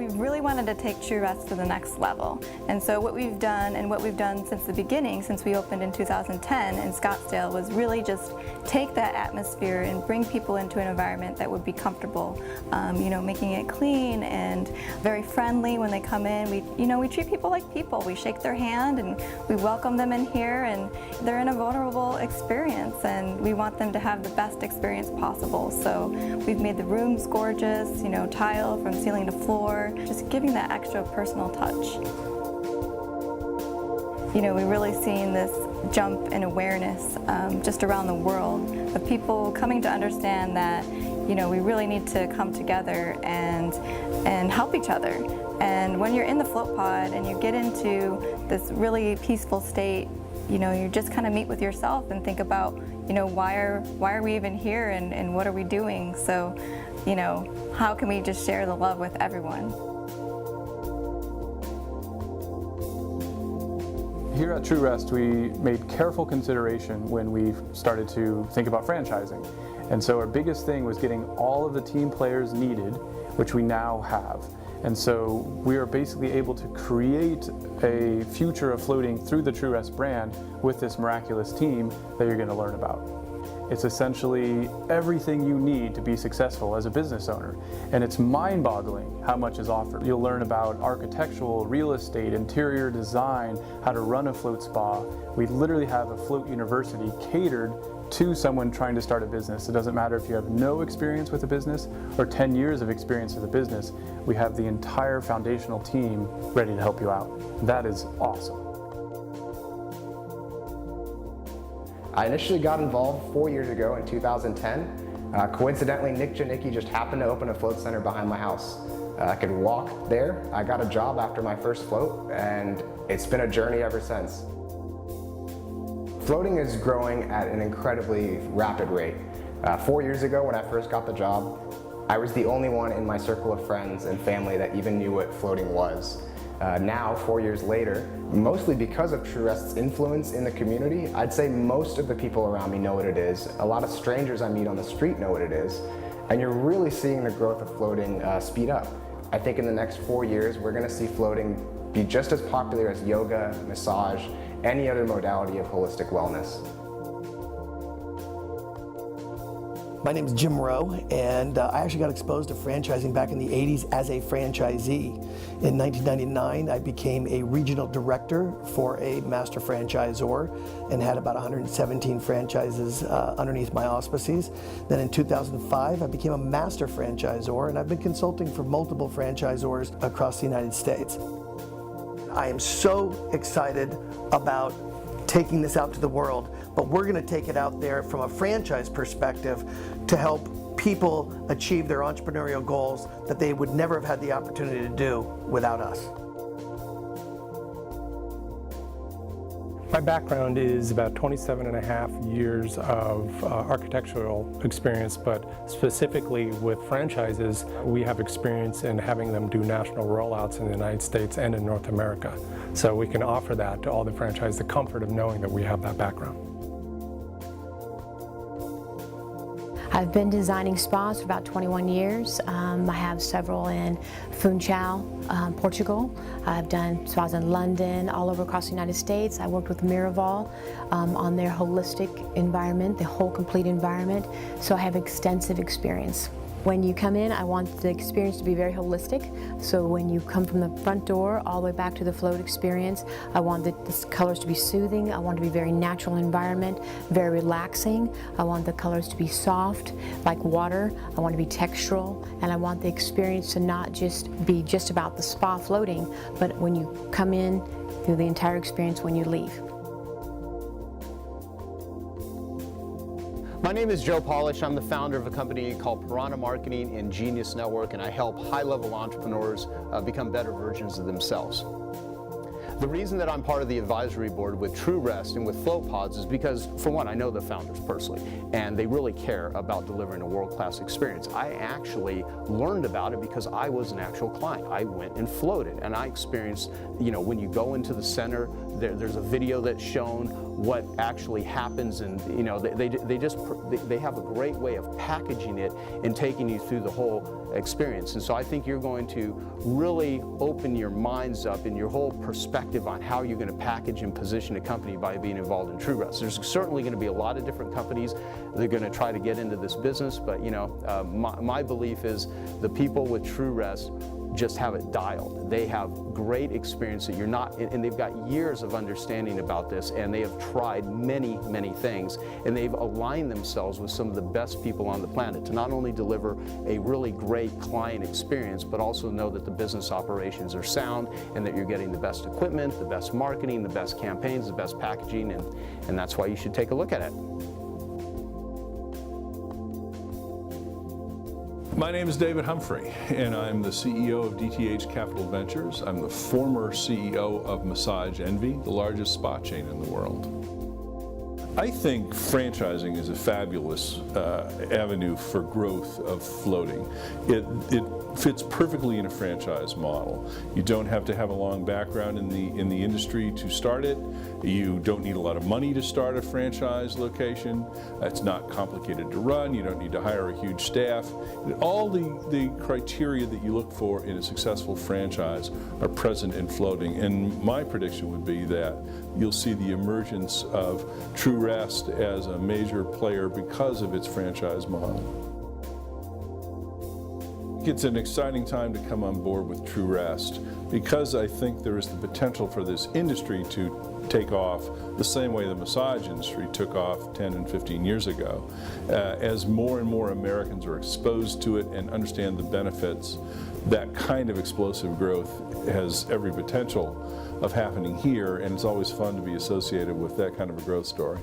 we've really wanted to take True Rest to the next level. And so what we've done, and what we've done since the beginning, since we opened in 2010 in Scottsdale, was really just take that atmosphere and bring people into an environment that would be comfortable. You know, making it clean and very friendly when they come in. We treat people like people. We shake their hand and we welcome them in here, and they're in a vulnerable experience, and we want them to have the best experience possible. So we've made the rooms gorgeous, you know, tile from ceiling to floor, just giving that extra personal touch. You know, we've really seen this jump in awareness just around the world of people coming to understand that, you know, we really need to come together and help each other. And when you're in the float pod and you get into this really peaceful state, you know, you just kind of meet with yourself and think about, you know, why are we even here, and what are we doing? So, you know, how can we just share the love with everyone? Here at True Rest, we made careful consideration when we started to think about franchising. And so our biggest thing was getting all of the team players needed, which we now have. And so we are basically able to create a future of floating through the True Rest brand with this miraculous team that you're going to learn about. It's essentially everything you need to be successful as a business owner. And it's mind-boggling how much is offered. You'll learn about architectural, real estate, interior design, how to run a float spa. We literally have a float university catered to someone trying to start a business. It doesn't matter if you have no experience with a business or 10 years of experience with a business. We have the entire foundational team ready to help you out. That is awesome. I initially got involved 4 years ago in 2010. Coincidentally, Nick Janicki just happened to open a float center behind my house. I could walk there. I got a job after my first float, and it's been a journey ever since. Floating is growing at an incredibly rapid rate. 4 years ago, when I first got the job, I was the only one in my circle of friends and family that even knew what floating was. Now, 4 years later, mostly because of True Rest's influence in the community, I'd say most of the people around me know what it is. A lot of strangers I meet on the street know what it is. And you're really seeing the growth of floating speed up. I think in the next 4 years, we're going to see floating be just as popular as yoga, massage, any other modality of holistic wellness. My name is Jim Rowe, and I actually got exposed to franchising back in the 80s as a franchisee. In 1999, I became a regional director for a master franchisor and had about 117 franchises underneath my auspices. Then in 2005, I became a master franchisor, and I've been consulting for multiple franchisors across the United States. I am so excited about taking this out to the world, but we're going to take it out there from a franchise perspective to help people achieve their entrepreneurial goals that they would never have had the opportunity to do without us. My background is about 27 and a half years of architectural experience, but specifically with franchises, we have experience in having them do national rollouts in the United States and in North America. So we can offer that to all the franchises, the comfort of knowing that we have that background. I've been designing spas for about 21 years. I have several in Funchal, Portugal. I've done spas in London, all over across the United States. I worked with Miraval on their holistic environment, the whole complete environment. So I have extensive experience. When you come in, I want the experience to be very holistic. So when you come from the front door all the way back to the float experience, I want the colors to be soothing. I want it to be very natural environment, very relaxing. I want the colors to be soft, like water. I want it to be textural, and I want the experience to not just be just about the spa floating, but when you come in, through the entire experience when you leave. My name is Joe Polish. I'm the founder of a company called Piranha Marketing and Genius Network, and I help high-level entrepreneurs become better versions of themselves. The reason that I'm part of the advisory board with True Rest and with Float Pods is because, for one, I know the founders personally, and they really care about delivering a world-class experience. I actually learned about it because I was an actual client. I went and floated, and I experienced, you know, when you go into the center, there's a video that's shown what actually happens, and you know, they have a great way of packaging it and taking you through the whole experience. And so I think you're going to really open your minds up and your whole perspective on how you're going to package and position a company by being involved in TrueRest. There's certainly going to be a lot of different companies that are going to try to get into this business, but you know, my belief is the people with TrueRest just have it dialed. They have great experience that you're not, and they've got years of understanding about this, and they have tried many, many things, and they've aligned themselves with some of the best people on the planet to not only deliver a really great client experience, but also know that the business operations are sound and that you're getting the best equipment, the best marketing, the best campaigns, the best packaging, and that's why you should take a look at it. My name is David Humphrey, and I'm the CEO of DTH Capital Ventures. I'm the former CEO of Massage Envy, the largest spa chain in the world. I think franchising is a fabulous avenue for growth of floating. It fits perfectly in a franchise model. You don't have to have a long background in the industry to start it. You don't need a lot of money to start a franchise location. It's not complicated to run. You don't need to hire a huge staff. All the criteria that you look for in a successful franchise are present in floating. And my prediction would be that you'll see the emergence of TrueRest as a major player because of its franchise model. It's an exciting time to come on board with TrueRest because I think there is the potential for this industry to take off the same way the massage industry took off 10 and 15 years ago. As more and more Americans are exposed to it and understand the benefits, that kind of explosive growth has every potential of happening here, and it's always fun to be associated with that kind of a growth story.